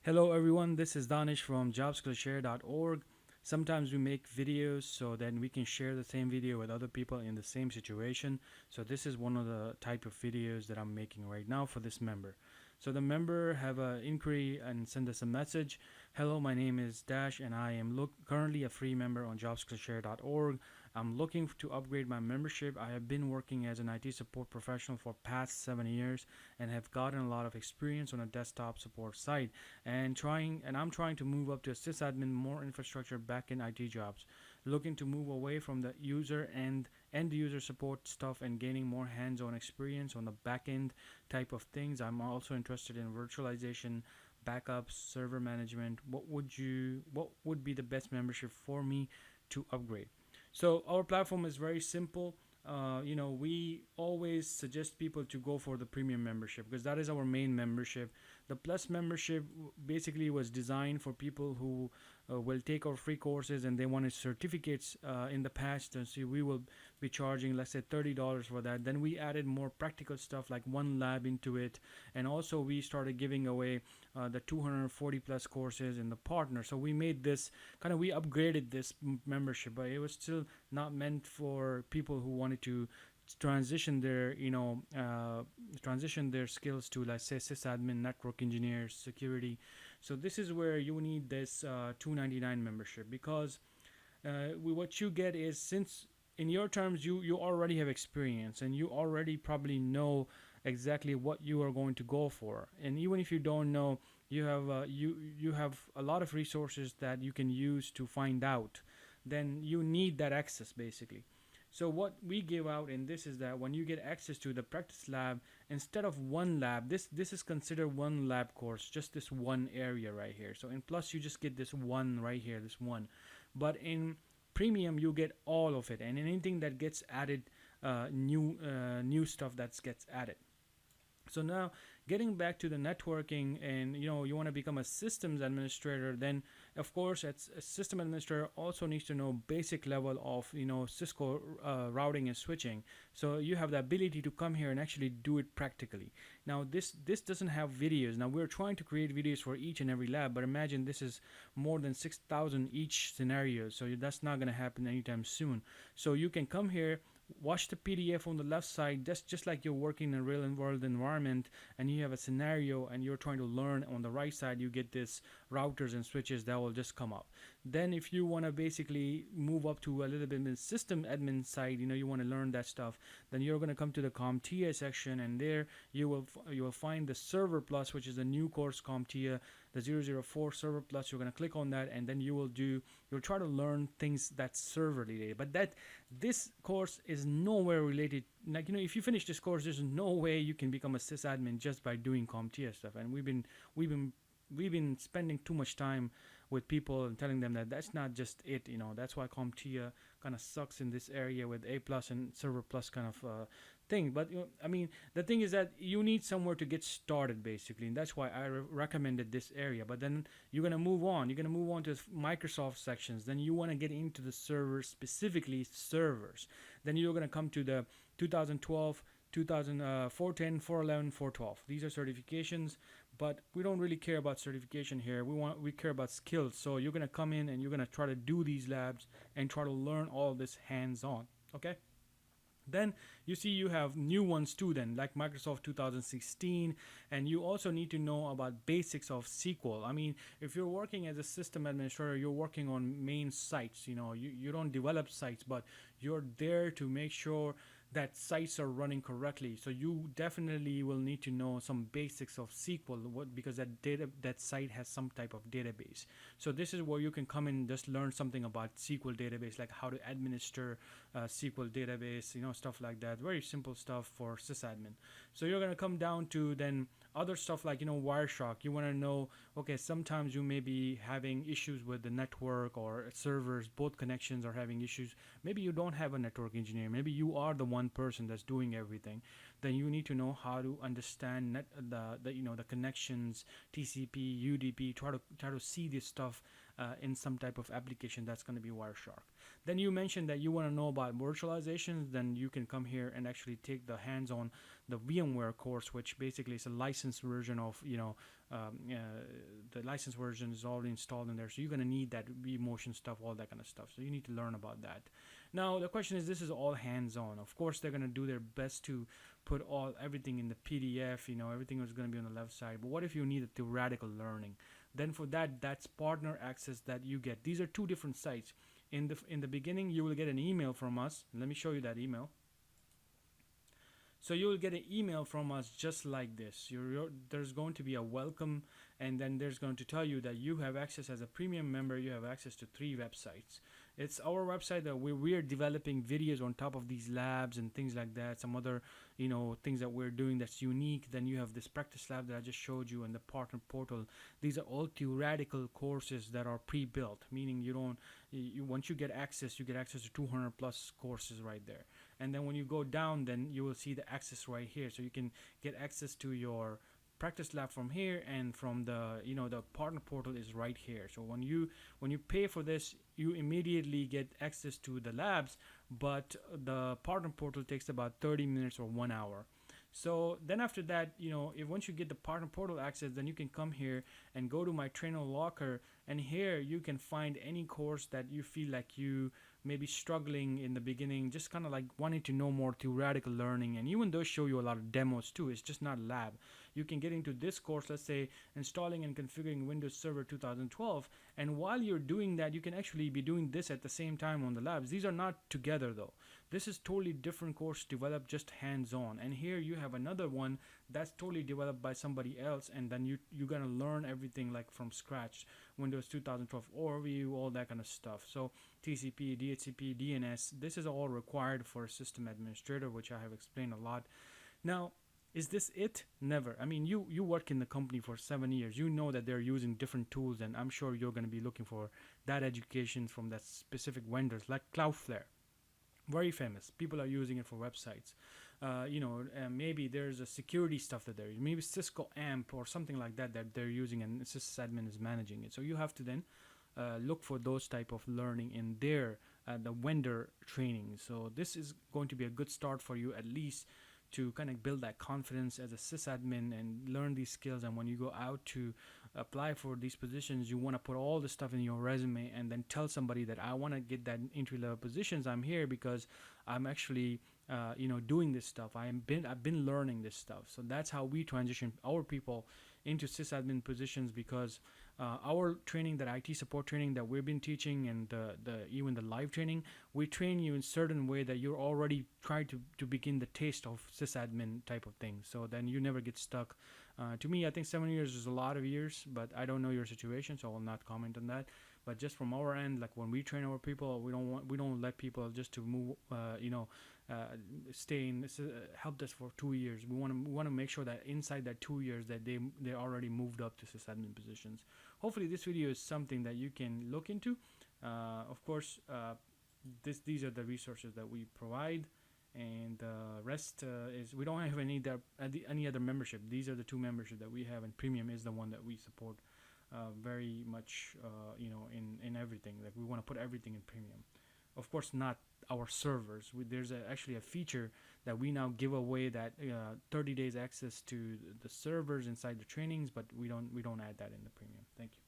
Hello everyone, this is Danish from jobskillshare.org. Sometimes we make videos so then we can share the same video with other people in the same situation. So this is one of the type of videos that I'm making right now for this member. So the member have an inquiry and send us a message. Hello, my name is Dash and I am currently a free member on jobskillshare.org. I'm looking to upgrade my membership. I have been working as an IT support professional for past 7 years and have gotten a lot of experience on a desktop support site and I'm trying to move up to a sysadmin, more infrastructure backend IT jobs. Looking to move away from the user and end user support stuff and gaining more hands-on experience on the backend type of things. I'm also interested in virtualization, backups, server management. What would be the best membership for me to upgrade? So our platform is very simple. We always suggest people to go for the premium membership because that is our main membership. The plus membership basically was designed for people who will take our free courses and they wanted certificates in the past. And so we will be charging, let's say, $30 for that. Then we added more practical stuff like one lab into it. And also we started giving away the 240 plus courses in the partner. So we made this we upgraded this membership, but it was still not meant for people who wanted to transition their transition their skills to, let's say, sysadmin, network engineers, security. So this is where you need this 299 membership because what you get is, since in your terms you already have experience and you already probably know exactly what you are going to go for, and even if you don't know, you have a lot of resources that you can use to find out. Then you need that access basically. So what we give out in this is that when you get access to the practice lab, instead of one lab, this is considered one lab course, just this one area right here. So in plus you just get this one right here, this one. But in premium you get all of it, and anything that gets added, new stuff that gets added. So now, getting back to the networking, and you want to become a systems administrator, then of course a system administrator also needs to know basic level of Cisco routing and switching. So you have the ability to come here and actually do it practically. Now this doesn't have videos. Now we're trying to create videos for each and every lab, but imagine this is more than 6,000 each scenario, so that's not going to happen anytime soon. So you can come here, watch the PDF on the left side, just like you're working in a real world environment and you have a scenario and you're trying to learn. On the right side you get this routers and switches that will just come up. Then if you want to basically move up to a little bit in the system admin side, you want to learn that stuff, then you're going to come to the CompTIA section, and there you will find the Server Plus, which is a new course, CompTIA, the 004 Server Plus. You're going to click on that, and then you'll try to learn things that's server related. But this course is nowhere related. Like, if you finish this course, there's no way you can become a sysadmin just by doing CompTIA stuff. And we've been spending too much time with people and telling them that that's not just it. That's why CompTIA kind of sucks in this area with A plus and Server Plus kind of thing. But the thing is that you need somewhere to get started basically, and that's why I recommended this area. But then you're gonna move on. You're gonna move on to Microsoft sections. Then you want to get into the servers, specifically servers. Then you're gonna come to the 2012, 410, 411, 412. These are certifications, but we don't really care about certification here. We care about skills. So you're gonna come in and you're gonna try to do these labs and try to learn all this hands-on. Okay. Then you see you have new ones too, then, like Microsoft 2016, and you also need to know about basics of SQL. If you're working as a system administrator, you're working on main sites. You don't develop sites, but you're there to make sure that sites are running correctly. So you definitely will need to know some basics of SQL, because that site has some type of database. So this is where you can come in and just learn something about SQL database, like how to administer SQL database, stuff like that. Very simple stuff for sysadmin. So you're gonna come down to then other stuff like Wireshark. You want to know, okay, sometimes you may be having issues with the network or servers, both connections are having issues. Maybe you don't have a network engineer, maybe you are the one person that's doing everything. Then you need to know how to understand the connections, TCP, UDP, try to see this stuff in some type of application. That's going to be Wireshark. Then you mentioned that you want to know about virtualization. Then you can come here and actually take the hands-on the VMware course, which basically is a licensed version of the license version is already installed in there, so you're going to need that vMotion stuff, all that kind of stuff. So you need to learn about that. Now the question is, this is all hands-on. Of course they're going to do their best to put everything in the PDF, everything is going to be on the left side. But what if you need a theoretical learning? Then for that, that's partner access that you get. These are two different sites. In the beginning, you will get an email from us. Let me show you that email. So you will get an email from us just like this. There's going to be a welcome, and then there's going to tell you that you have access as a premium member. You have access to 3 websites. It's our website that we are developing videos on top of these labs and things like that. Some other things that we're doing that's unique. Then you have this practice lab that I just showed you, and the partner portal. These are all theoretical courses that are pre-built, meaning once you get access to 200 plus courses right there. And then when you go down, then you will see the access right here, so you can get access to your practice lab from here, and from the the partner portal is right here. So when you pay for this, you immediately get access to the labs, but the partner portal takes about 30 minutes or 1 hour. So then after that, if once you get the partner portal access, then you can come here and go to my trainer locker, and here you can find any course that you feel like you may be struggling in the beginning, just kind of like wanting to know more theoretical learning. And even though show you a lot of demos too, it's just not lab. You can get into this course, let's say installing and configuring Windows Server 2012, and while you're doing that, you can actually be doing this at the same time on the labs. These are not together though. This is totally different course developed just hands-on, and here you have another one that's totally developed by somebody else, and then you're gonna learn everything like from scratch. Windows 2012 overview, all that kind of stuff. So TCP, DHCP, DNS, this is all required for a system administrator, which I have explained a lot. Now, is this it? Never. I mean, you work in the company for 7 years. You know that they're using different tools, and I'm sure you're going to be looking for that education from that specific vendors, like Cloudflare. Very famous. People are using it for websites. Maybe there's a security stuff that they're using. Maybe Cisco AMP or something like that they're using, and sysadmin is managing it. So you have to then look for those type of learning in their the vendor training. So this is going to be a good start for you, at least to kind of build that confidence as a sysadmin and learn these skills. And when you go out to apply for these positions, you want to put all the stuff in your resume and then tell somebody that I want to get that entry-level positions. I'm here because I'm actually doing this stuff. I've been learning this stuff. So that's how we transition our people into sysadmin positions, because our training, that IT support training that we've been teaching, and even the live training, we train you in certain way that you're already trying to begin the taste of sysadmin type of thing. So then you never get stuck. To me, I think 7 years is a lot of years, but I don't know your situation, so I will not comment on that. But just from our end, like when we train our people, we don't let people just to move, stay in help us for 2 years. We want to make sure that inside that 2 years that they already moved up to sysadmin positions. Hopefully, this video is something that you can look into. Of course, these are the resources that we provide, and the rest is, we don't have any other membership. These are the 2 memberships that we have, and premium is the one that we support very much, in everything. Like, we want to put everything in premium. Of course, not our servers. There's actually a feature that we now give away, that 30 days access to the servers inside the trainings, but we don't add that in the premium. Thank you.